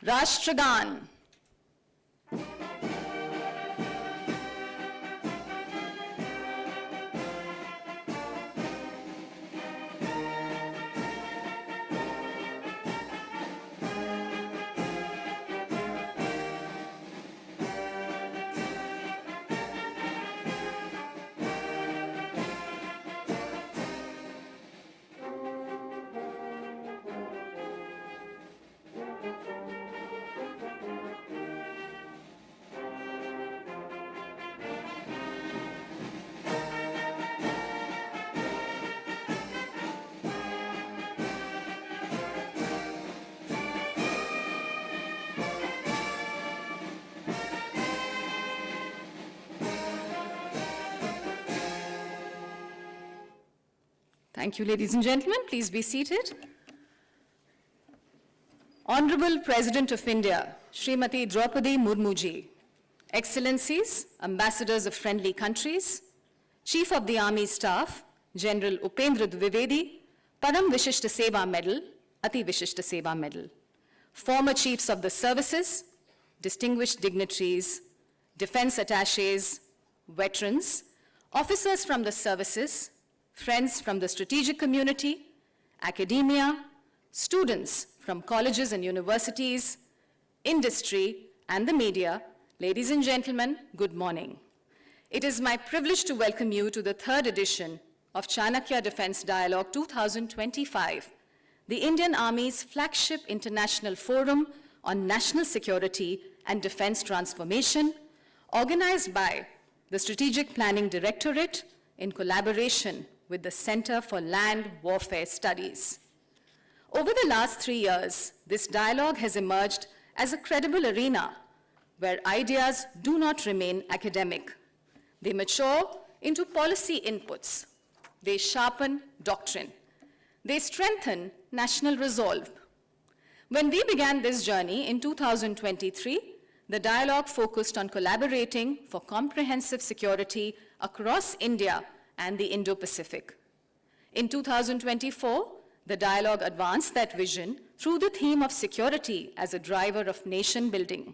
Rashtragan. Thank you, ladies and gentlemen. Please be seated. Honorable President of India, Srimati Droupadi Murmu ji, Excellencies, Ambassadors of friendly countries, Chief of the Army Staff, General Upendra Dwivedi, Param Vishishta Seva Medal, Ati Vishishta Seva Medal, former Chiefs of the Services, distinguished dignitaries, defense attaches, veterans, officers from the services, friends from the strategic community, academia, students from colleges and universities, industry, and the media, ladies and gentlemen, good morning. It is my privilege to welcome you to the third edition of Chanakya Defence Dialogue-2025, the Indian Army's flagship international forum on national security and defense transformation, organized by the Strategic Planning Directorate in collaboration with the Center for Land Warfare Studies. Over the last 3 years, this dialogue has emerged as a credible arena where ideas do not remain academic. They mature into policy inputs. They sharpen doctrine. They strengthen national resolve. When we began this journey in 2023, the dialogue focused on collaborating for comprehensive security across India and the Indo-Pacific. In 2024, the dialogue advanced that vision through the theme of security as a driver of nation building.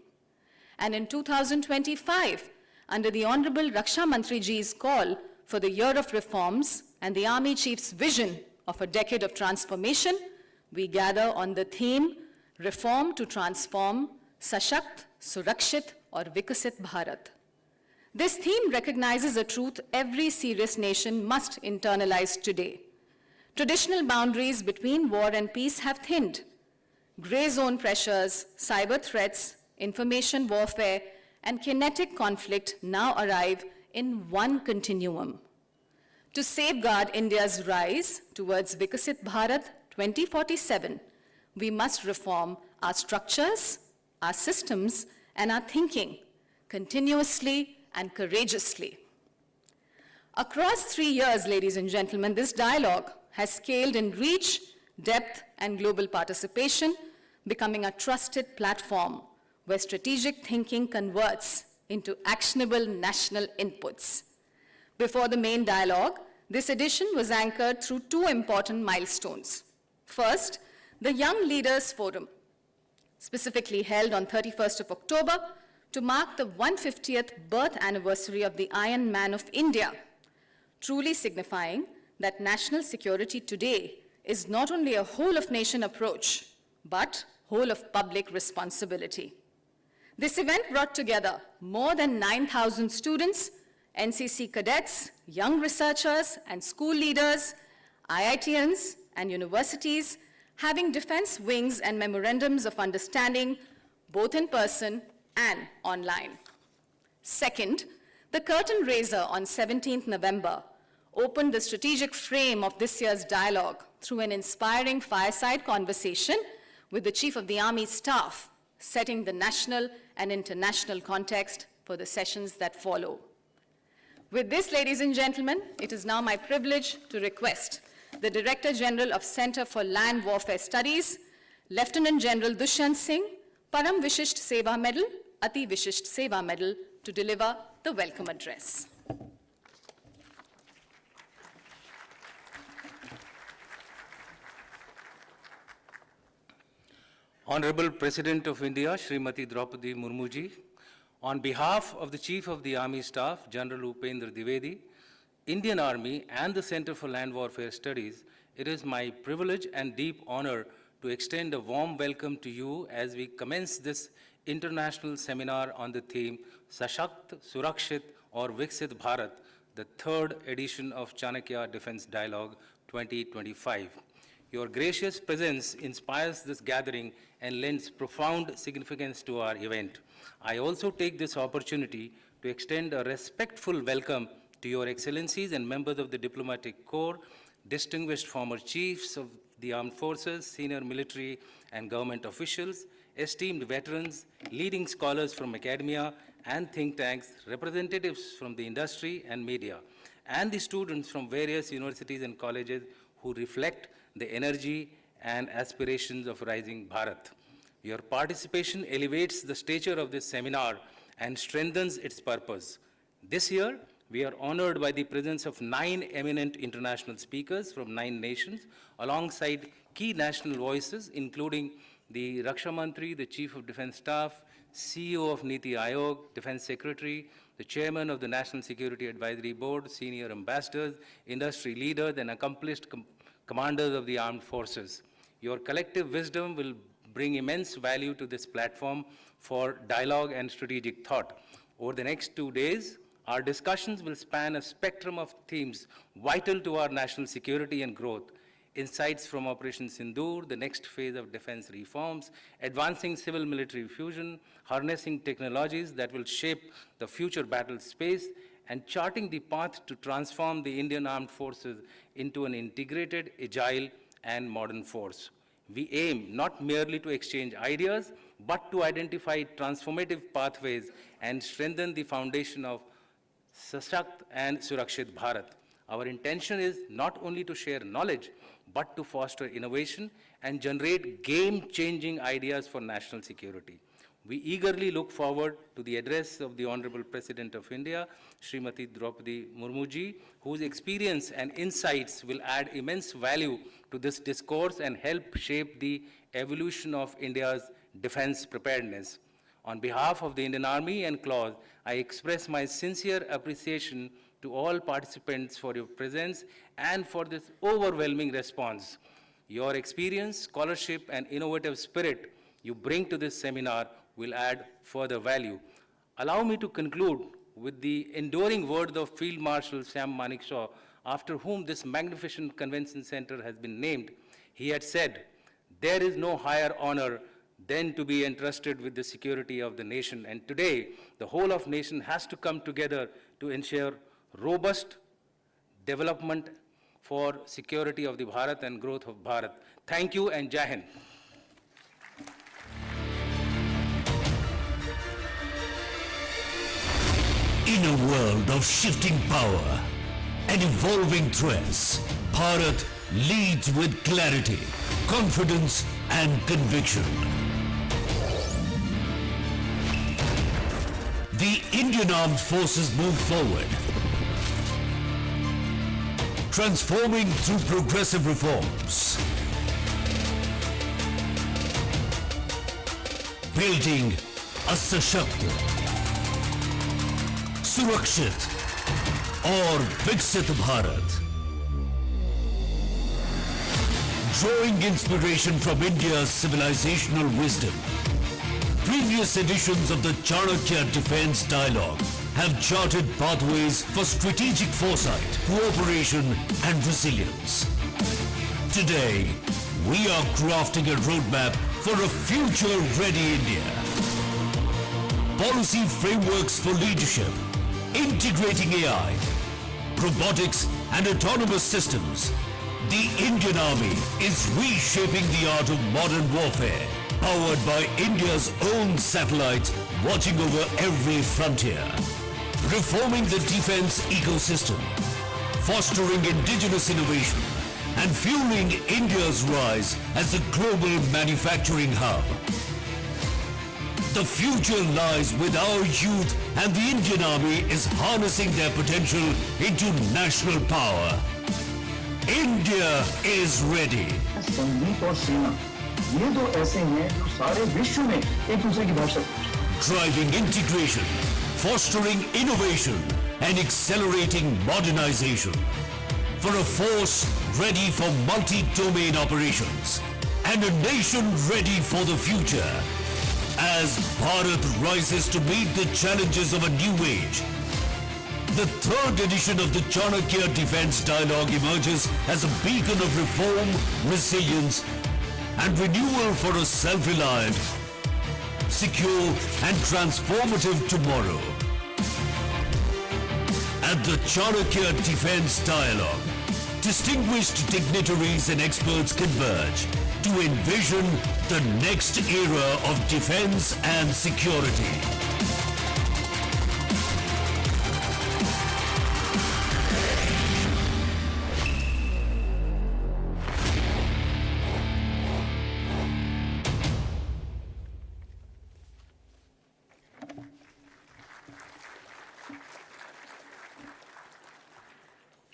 And in 2025, under the Honorable Raksha Mantri ji's call for the year of reforms and the Army Chief's vision of a decade of transformation, we gather on the theme, Reform to Transform, Sashakt, Surakshit or Vikasit Bharat. This theme recognizes a truth every serious nation must internalize today. Traditional boundaries between war and peace have thinned. Gray zone pressures, cyber threats, information warfare, and kinetic conflict now arrive in one continuum. To safeguard India's rise towards Vikasit Bharat 2047, we must reform our structures, our systems, and our thinking continuously and courageously. Across 3 years, ladies and gentlemen, this dialogue has scaled in reach, depth, and global participation, becoming a trusted platform where strategic thinking converts into actionable national inputs. Before the main dialogue, this edition was anchored through 2 important milestones. First, the Young Leaders Forum, specifically held on 31st of October to mark the 150th birth anniversary of the Iron Man of India, truly signifying that national security today is not only a whole-of-nation approach, but whole-of-public responsibility. This event brought together more than 9,000 students, NCC cadets, young researchers, and school leaders, IITians, and universities, having defense wings and memorandums of understanding, both in person and online. Second, the curtain raiser on 17th November opened the strategic frame of this year's dialogue through an inspiring fireside conversation with the Chief of the Army Staff, setting the national and international context for the sessions that follow. With this, ladies and gentlemen, it is now my privilege to request the Director General of Center for Land Warfare Studies, Lieutenant General Dushyant Singh, Param Vishisht Seva Medal, Ati Vishisht Seva Medal, to deliver the welcome address. Honorable President of India, Srimati Droupadi Murmu ji, on behalf of the Chief of the Army Staff, General Upendra Dwivedi, Indian Army and the Center for Land Warfare Studies, it is my privilege and deep honor to extend a warm welcome to you as we commence this international seminar on the theme Sashakt, Surakshit or Viksit Bharat, the third edition of Chanakya Defence Dialogue-2025. Your gracious presence inspires this gathering and lends profound significance to our event. I also take this opportunity to extend a respectful welcome to Your Excellencies and members of the Diplomatic Corps, distinguished former chiefs of the armed forces, senior military and government officials, esteemed veterans, leading scholars from academia and think tanks, representatives from the industry and media, and the students from various universities and colleges who reflect the energy and aspirations of rising Bharat. Your participation elevates the stature of this seminar and strengthens its purpose. This year, we are honored by the presence of 9 eminent international speakers from 9 nations, alongside key national voices, including the Raksha Mantri, the Chief of Defense Staff, CEO of Niti Aayog, Defense Secretary, the Chairman of the National Security Advisory Board, senior ambassadors, industry leaders, and accomplished commanders of the armed forces. Your collective wisdom will bring immense value to this platform for dialogue and strategic thought. Over the next 2 days, our discussions will span a spectrum of themes vital to our national security and growth. Insights from Operation Sindoor, the next phase of defense reforms, advancing civil-military fusion, harnessing technologies that will shape the future battle space, and charting the path to transform the Indian Armed Forces into an integrated, agile, and modern force. We aim not merely to exchange ideas, but to identify transformative pathways and strengthen the foundation of Sashakt and Surakshit Bharat. Our intention is not only to share knowledge, but to foster innovation and generate game-changing ideas for national security. We eagerly look forward to the address of the Honorable President of India, Srimati Droupadi Murmu ji, whose experience and insights will add immense value to this discourse and help shape the evolution of India's defense preparedness. On behalf of the Indian Army and CLAWS, I express my sincere appreciation to all participants for your presence and for this overwhelming response. Your experience, scholarship, and innovative spirit you bring to this seminar will add further value. Allow me to conclude with the enduring words of Field Marshal Sam Manekshaw, after whom this magnificent convention center has been named. He had said, "There is no higher honor than to be entrusted with the security of the nation." And today, the whole of nation has to come together to ensure robust development for security of the Bharat and growth of Bharat. Thank you and Jai Hind. In a world of shifting power and evolving threats, Bharat leads with clarity, confidence, and conviction. The Indian Armed Forces move forward, transforming through progressive reforms, building a Sashakt, Surakshit or Viksit Bharat. Drawing inspiration from India's civilizational wisdom, previous editions of the Chanakya Defence Dialogue have charted pathways for strategic foresight, cooperation and resilience. Today, we are crafting a roadmap for a future-ready India. Policy frameworks for leadership, integrating AI, robotics and autonomous systems. The Indian Army is reshaping the art of modern warfare, powered by India's own satellites watching over every frontier. Reforming the defense ecosystem, fostering indigenous innovation, and fueling India's rise as a global manufacturing hub. The future lies with our youth, and the Indian Army is harnessing their potential into national power. India is ready. संगीत और सेना ये दो ऐसे हैं जो सारे विश्व में एक दूसरे की भाषा पूछते हैं। Driving integration, fostering innovation, and accelerating modernization. For a force ready for multi-domain operations and a nation ready for the future. As Bharat rises to meet the challenges of a new age, the third edition of the Chanakya Defence Dialogue emerges as a beacon of reform, resilience, and renewal for a self-reliant, secure, and transformative tomorrow. At the Chanakya Defence Dialogue, distinguished dignitaries and experts converge to envision the next era of defence and security.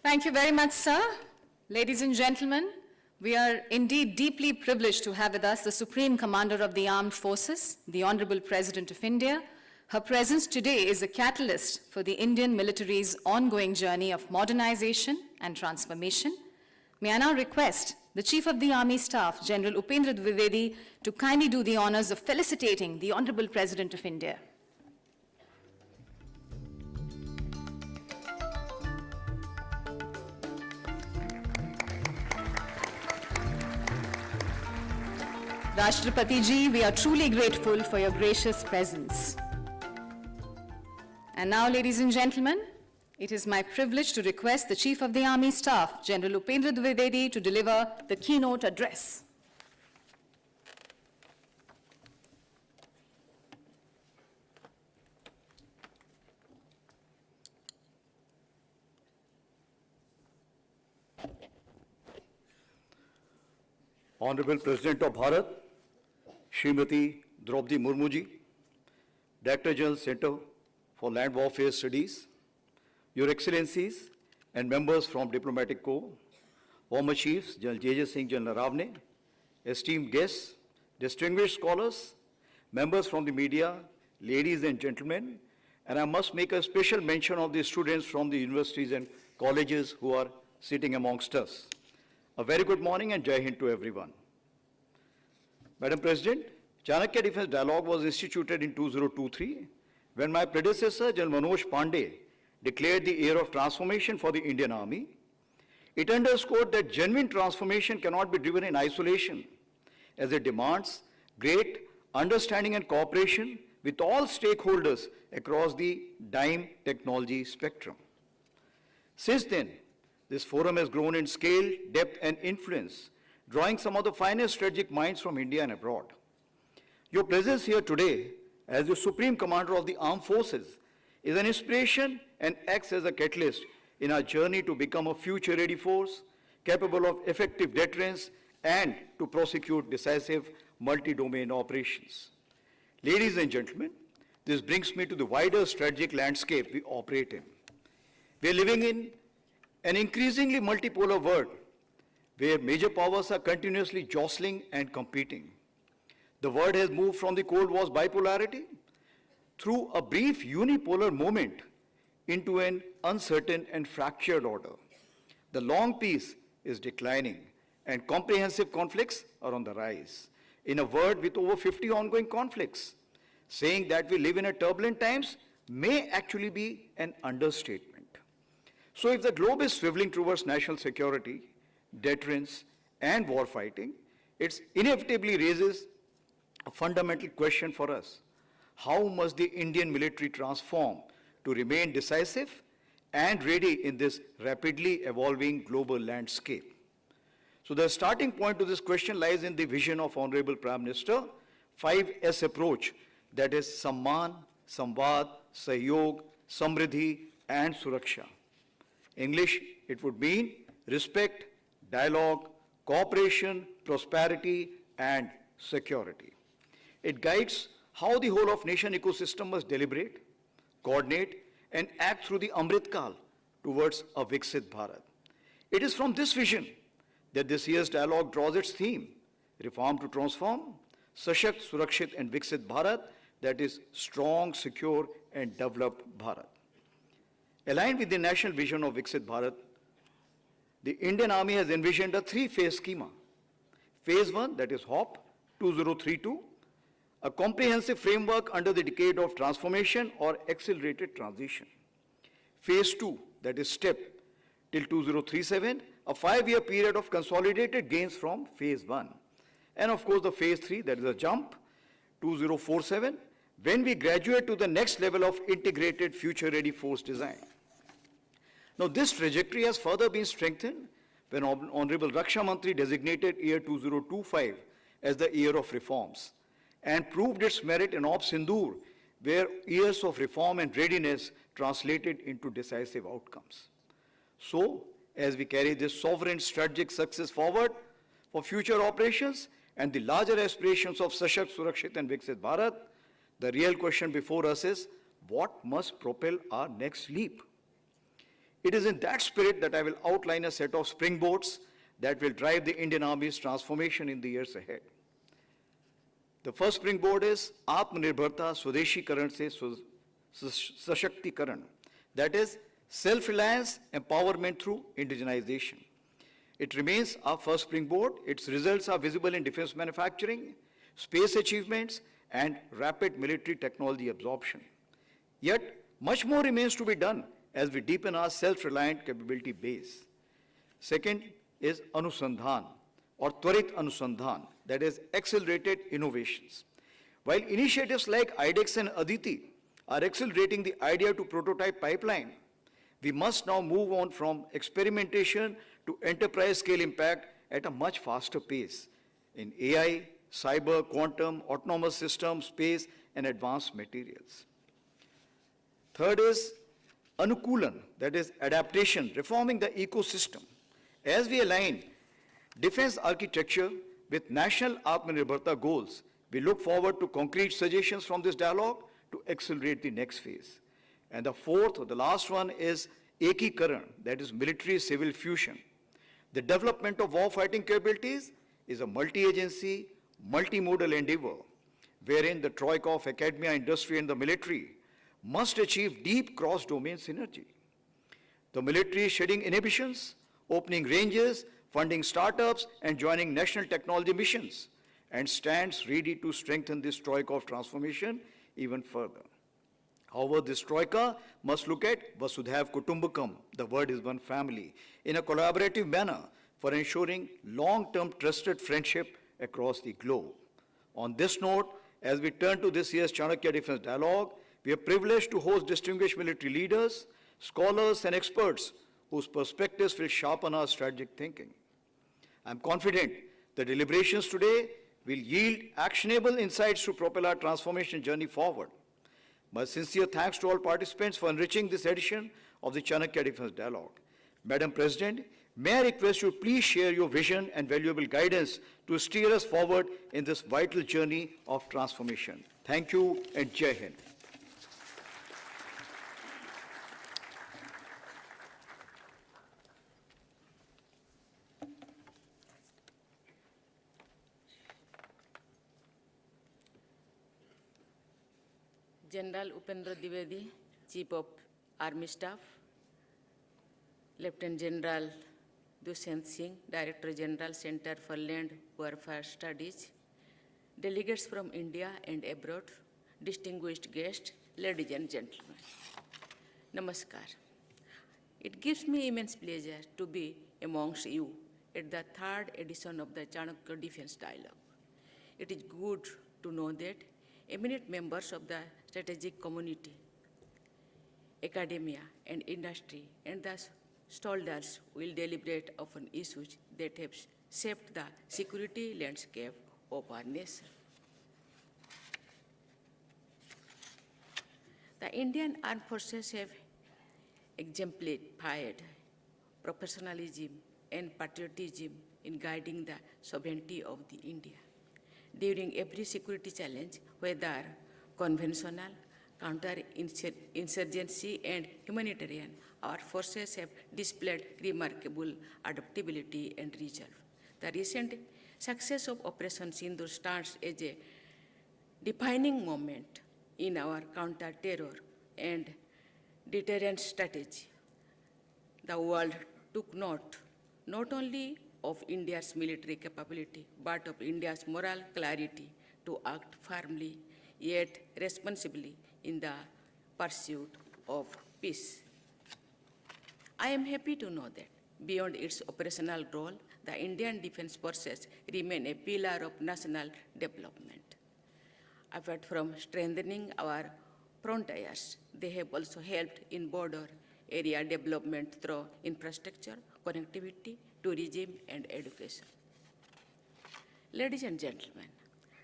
Thank you very much, sir. Ladies and gentlemen, we are indeed deeply privileged to have with us the Supreme Commander of the Armed Forces, the Honorable President of India. Her presence today is a catalyst for the Indian military's ongoing journey of modernization and transformation. May I now request the Chief of the Army Staff, General Upendra Dwivedi, to kindly do the honors of felicitating the Honorable President of India. Rashtrapati Ji, we are truly grateful for your gracious presence. And now, ladies and gentlemen, it is my privilege to request the Chief of the Army Staff, General Upendra Dwivedi, to deliver the keynote address. Honorable President of Bharat, Srimati Droupadi Murmu ji, Director General Center for Land Warfare Studies, Your Excellencies and members from Diplomatic Corps, former Chiefs, General J.J. Singh, General Ravne, esteemed guests, distinguished scholars, members from the media, ladies and gentlemen, and I must make a special mention of the students from the universities and colleges who are sitting amongst us. A very good morning and Jai Hind to everyone. Madam President, Chanakya Defence Dialogue was instituted in 2023 when my predecessor, General Manoj Pandey, declared the era of transformation for the Indian Army. It underscored that genuine transformation cannot be driven in isolation, as it demands great understanding and cooperation with all stakeholders across the DIME technology spectrum. Since then, this forum has grown in scale, depth, and influence, drawing some of the finest strategic minds from India and abroad. Your presence here today as the Supreme Commander of the Armed Forces is an inspiration and acts as a catalyst in our journey to become a future-ready force, capable of effective deterrence and to prosecute decisive multi-domain operations. Ladies and gentlemen, this brings me to the wider strategic landscape we operate in. We are living in an increasingly multipolar world where major powers are continuously jostling and competing. The world has moved from the Cold War's bipolarity through a brief unipolar moment into an uncertain and fractured order. The long peace is declining and comprehensive conflicts are on the rise. In a world with over 50 ongoing conflicts, saying that we live in a turbulent times may actually be an understatement. So if the globe is swiveling towards national security, deterrence, and warfighting, it inevitably raises a fundamental question for us. How must the Indian military transform to remain decisive and ready in this rapidly evolving global landscape? So the starting point to this question lies in the vision of Honorable Prime Minister, 5S approach, that is Samman, Samvad, Sahyog, Samriddhi, and Suraksha. English, it would mean respect, dialogue, cooperation, prosperity, and security. It guides how the whole of nation ecosystem must deliberate, coordinate, and act through the Amrit Kal towards a Viksit Bharat. It is from this vision that this year's dialogue draws its theme, reform to transform, Sashakt, Surakshit and Viksit Bharat, that is strong, secure and developed Bharat. Aligned with the national vision of Viksit Bharat, the Indian Army has envisioned a three-phase schema. Phase 1, that is HOP 2032, a comprehensive framework under the decade of transformation or accelerated transition. Phase 2, that is STEP till 2037, a 5-year period of consolidated gains from Phase 1. And of course the Phase 3, that is a jump, 2047, when we graduate to the next level of integrated future-ready force design. Now this trajectory has further been strengthened when Honorable Raksha Mantri designated year 2025 as the year of reforms and proved its merit in Op Sindoor, where years of reform and readiness translated into decisive outcomes. So, as we carry this sovereign strategic success forward for future operations and the larger aspirations of Sashakt, Surakshit and Viksit Bharat, the real question before us is, what must propel our next leap? It is in that spirit that I will outline a set of springboards that will drive the Indian Army's transformation in the years ahead. The first springboard is Atmanirbharta Swadeshikaran se Sashактikaran, that is self-reliance, empowerment through indigenization. It remains our first springboard. Its results are visible in defense manufacturing, space achievements, and rapid military technology absorption. Yet, much more remains to be done as we deepen our self-reliant capability base. Second is Anusandhan or Twarit Anusandhan, that is accelerated innovations. While initiatives like IDEX and Aditi are accelerating the idea to prototype pipeline, we must now move on from experimentation to enterprise scale impact at a much faster pace in AI, cyber, quantum, autonomous systems, space, and advanced materials. Third is Anukulan, that is adaptation, reforming the ecosystem. As we align defense architecture with national Atmanirbharta goals, we look forward to concrete suggestions from this dialogue to accelerate the next phase. And the fourth, or the last one, is Ekikaran, that is military-civil fusion. The development of warfighting capabilities is a multi-agency, multimodal endeavor, wherein the troika of academia, industry, and the military must achieve deep cross-domain synergy. The military is shedding inhibitions, opening ranges, funding startups, and joining national technology missions, and stands ready to strengthen this troika of transformation even further. However, this troika must look at Vasudhaiv Kutumbakam, the word is one family, in a collaborative manner for ensuring long-term trusted friendship across the globe. On this note, as we turn to this year's Chanakya Defence Dialogue, we are privileged to host distinguished military leaders, scholars, and experts whose perspectives will sharpen our strategic thinking. I'm confident the deliberations today will yield actionable insights to propel our transformation journey forward. My sincere thanks to all participants for enriching this edition of the Chanakya Defence Dialogue. Madam President, may I request you please share your vision and valuable guidance to steer us forward in this vital journey of transformation. Thank you and Jai Hind. General Upendra Dwivedi, Chief of Army Staff, Lieutenant General Dushant Singh, Director General, Center for Land Warfare Studies, delegates from India and abroad, distinguished guests, ladies and gentlemen. Namaskar. It gives me immense pleasure to be amongst you at the third edition of the Chanakya Defence Dialogue. It is good to know that eminent members of the strategic community, academia and industry, and the stakeholders will deliberate upon issues that have shaped the security landscape of our nation. The Indian Armed Forces have exemplified professionalism and patriotism in guiding the sovereignty of the India. During every security challenge, whether conventional, counter-insurgency, and humanitarian, our forces have displayed remarkable adaptability and resolve. The recent Success of Operation Sindoor stands as a defining moment in our counter-terror and deterrent strategy. The world took note not only of India's military capability, but of India's moral clarity to act firmly yet responsibly in the pursuit of peace. I am happy to know that beyond its operational role, the Indian Defence Forces remain a pillar of national development. Apart from strengthening our frontiers, they have also helped in border area development through infrastructure, connectivity, tourism, and education. Ladies and gentlemen,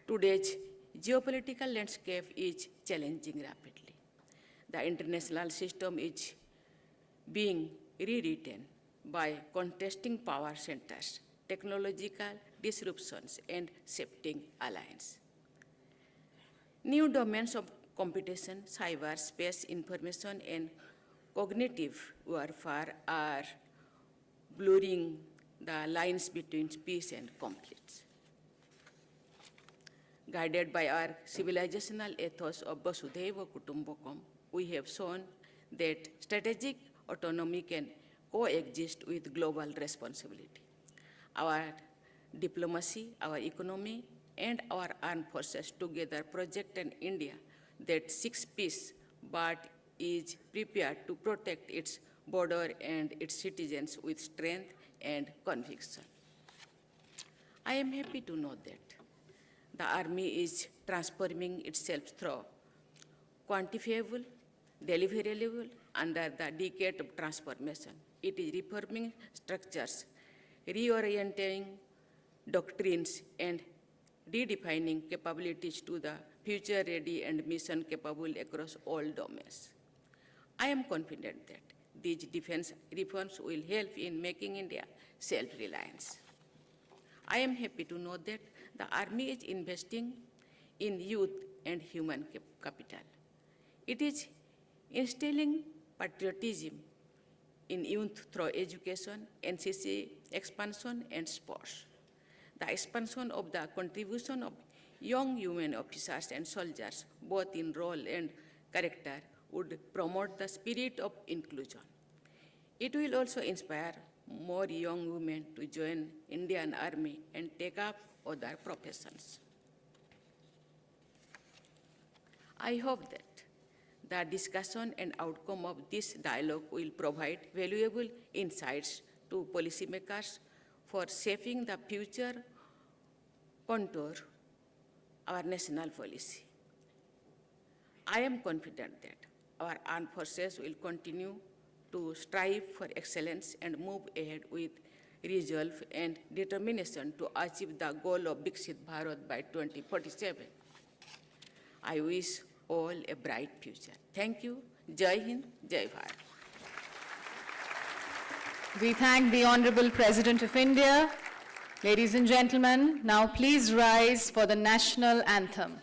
today's geopolitical landscape is changing rapidly. The international system is being rewritten by contesting power centers, technological disruptions, and shifting alliances. New domains of competition, cyberspace, information, and cognitive warfare are blurring the lines between peace and conflicts. Guided by our civilizational ethos of Vasudhaiva Kutumbakam, we have shown that strategic autonomy can coexist with global responsibility. Our diplomacy, our economy, and our armed forces together project an India that seeks peace but is prepared to protect its border and its citizens with strength and conviction. I am happy to know that the Army is transforming itself through quantifiable, deliverable under the decade of transformation. It is reforming structures, reorienting doctrines, and redefining capabilities to the future-ready and mission-capable across all domains. I am confident that these defense reforms will help in making India self-reliant. I am happy to know that the Army is investing in youth and human capital. It is instilling patriotism in youth through education, NCC expansion, and sports. The expansion of the contribution of young women officers and soldiers, both in role and character, would promote the spirit of inclusion. It will also inspire more young women to join Indian Army and take up other professions. I hope that the discussion and outcome of this dialogue will provide valuable insights to policymakers for shaping the future contour our national policy. I am confident that our armed forces will continue to strive for excellence and move ahead with resolve and determination to achieve the goal of Viksit Bharat by 2047. I wish all a bright future. Thank you. Jai Hind, Jai Bharat. We thank the Honorable President of India. Ladies and gentlemen, now please rise for the national anthem.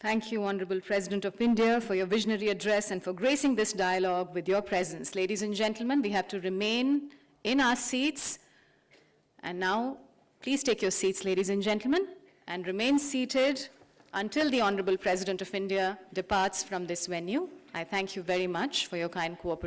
Thank you, Honorable President of India, for your visionary address and for gracing this dialogue with your presence. Ladies and gentlemen, we have to remain in our seats. And now, please take your seats, ladies and gentlemen, and remain seated until the Honorable President of India departs from this venue. I thank you very much for your kind cooperation.